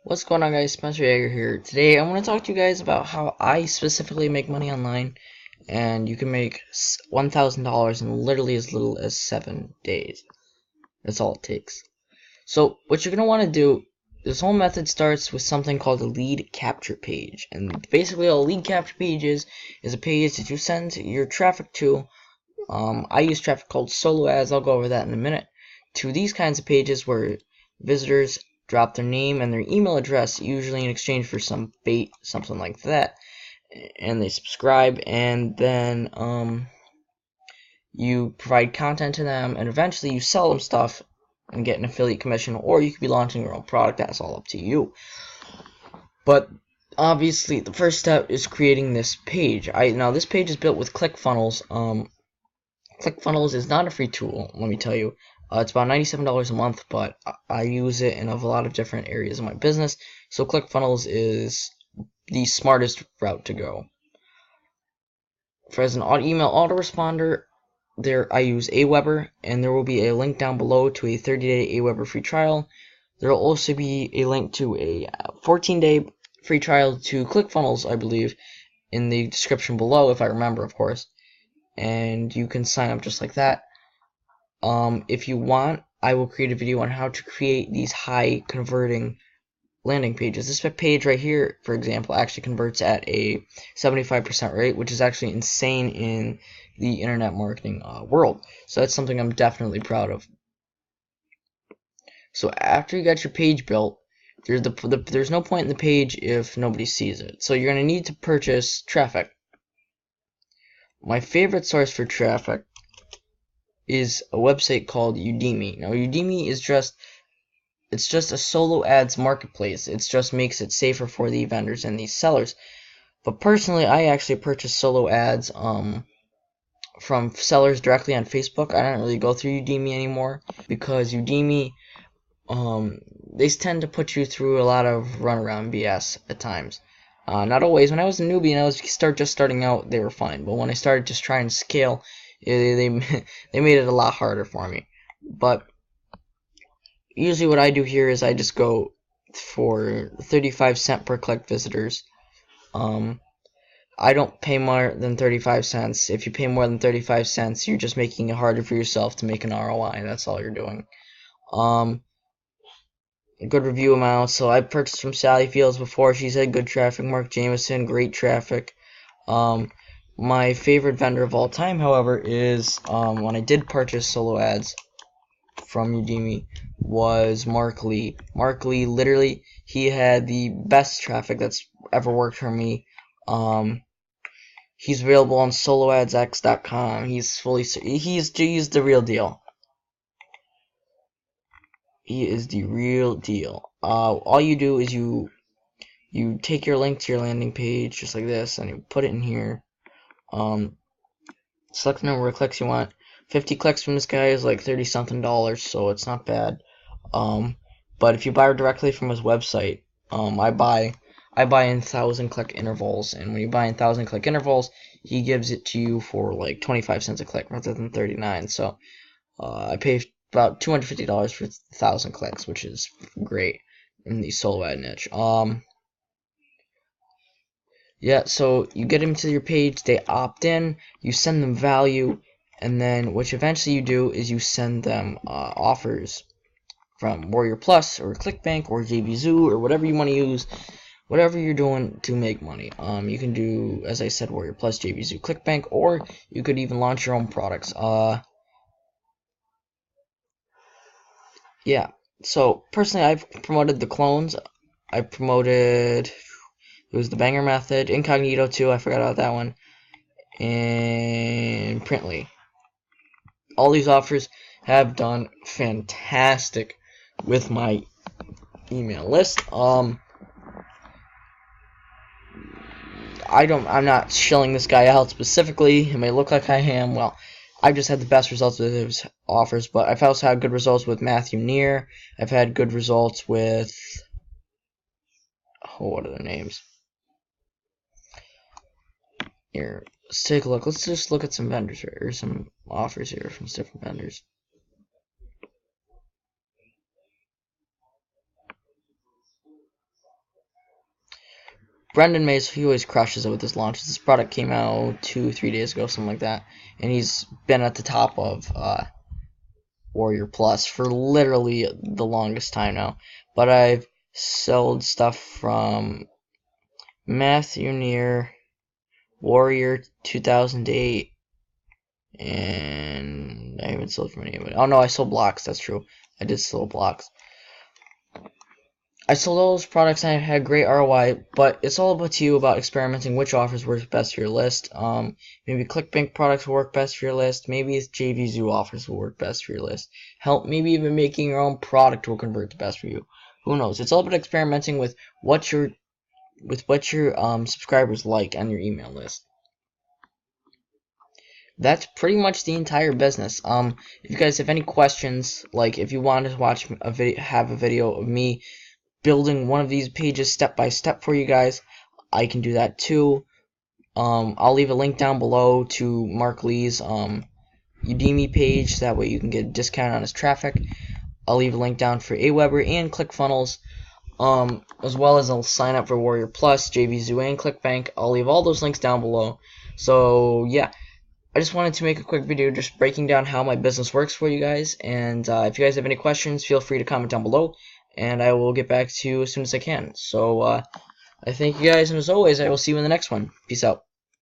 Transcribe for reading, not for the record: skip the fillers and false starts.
What's going on, guys? Spencer Yeager here. Today I want to talk to you guys about how I specifically make money online, and you can make $1,000 in literally as little as 7 days. That's all it takes. So what you're going to want to do, this whole method starts with something called a lead capture page. And basically all a lead capture page is a page that you send your traffic to. I use traffic called solo ads. I'll go over that in a minute. To these kinds of pages where visitors drop their name and their email address, usually in exchange for some bait, something like that, and they subscribe, and then you provide content to them, and eventually you sell them stuff and get an affiliate commission, or you could be launching your own product. That's all up to you. But obviously the first step is creating this page. Now this page is built with ClickFunnels. ClickFunnels is not a free tool, let me tell you. It's about $97 a month, but I use it in a lot of different areas of my business. So ClickFunnels is the smartest route to go. For as an email autoresponder, I use Aweber, and there will be a link down below to a 30-day Aweber free trial. There will also be a link to a 14-day free trial to ClickFunnels, I believe, in the description below, if I remember, of course. And you can sign up just like that. If you want, I will create a video on how to create these high converting landing pages. This page right here, for example, actually converts at a 75% rate, which is actually insane in the internet marketing world. So that's something I'm definitely proud of. So after you got your page built, there's no point in the page if nobody sees it. So you're going to need to purchase traffic. My favorite source for traffic is a website called Udemy. Now Udemy is just a solo ads marketplace. It just makes it safer for the vendors and the sellers. But personally, I actually purchase solo ads from sellers directly on Facebook. I don't really go through Udemy anymore because Udemy they tend to put you through a lot of runaround BS at times. Not always. When I was a newbie and I was just starting out, they were fine. But when I started just trying to scale, they made it a lot harder for me. But usually what I do here is I just go for 35 cents per click visitors. I don't pay more than 35 cents. If you pay more than 35 cents, you're just making it harder for yourself to make an ROI. That's all you're doing. A good review amount. So I purchased from Sally Fields before. She said good traffic. Mark Jameson, great traffic. My favorite vendor of all time, however, is when I did purchase solo ads from Udemy, was Mark Lee. Mark Lee, literally, he had the best traffic that's ever worked for me. He's available on soloadsx.com. He's the real deal. He is the real deal. All you do is you take your link to your landing page just like this, and you put it in here. Select the number of clicks you want. 50 clicks from this guy is like $30-something, so it's not bad. But if you buy directly from his website, I buy in 1,000 click intervals, and when you buy in 1,000 click intervals, he gives it to you for like 25 cents a click rather than 39. So I pay about $250 for 1,000 clicks, which is great in the solo ad niche. Yeah, so you get them to your page, they opt in, you send them value, and then what eventually you do is you send them offers from Warrior Plus or ClickBank or JVZoo or whatever you want to use, whatever you're doing to make money. You can do, as I said, Warrior Plus, JVZoo, ClickBank, or you could even launch your own products. Yeah, so personally I've promoted the clones. I promoted... It was the Banger Method, Incognito too, I forgot about that one, and Printly. All these offers have done fantastic with my email list. I'm not shilling this guy out specifically. It may look like I am. Well, I've just had the best results with his offers, but I've also had good results with Matthew Neer. I've had good results with... Oh, what are their names? Here, let's take a look. Let's just look at some vendors here, or some offers here from different vendors. Brendan Mays, he always crushes it with his launches. This product came out 2-3 days ago, something like that, and he's been at the top of Warrior Plus for literally the longest time now. But I've sold stuff from Matthew Near, Warrior 2008, and I haven't sold from any of it. Oh no, I sold blocks. That's true. I did sell blocks. I sold all those products and I had great ROI, but it's all up to you about experimenting which offers work best for your list. Maybe ClickBank products will work best for your list. Maybe JVZoo offers will work best for your list. Help, maybe even making your own product will convert the best for you. Who knows? It's all about experimenting with what your subscribers like on your email list. That's pretty much the entire business. If you guys have any questions, like if you want to watch a video of me building one of these pages step by step for you guys, I can do that too. I'll leave a link down below to Mark Lee's Udemy page, that way you can get a discount on his traffic. I'll leave a link down for Aweber and ClickFunnels, as well as I'll sign up for Warrior Plus, JVZoo, and ClickBank. I'll leave all those links down below. So yeah, I just wanted to make a quick video just breaking down how my business works for you guys, and if you guys have any questions, feel free to comment down below, and I will get back to you as soon as I can. So I thank you guys, and as always, I will see you in the next one. Peace out.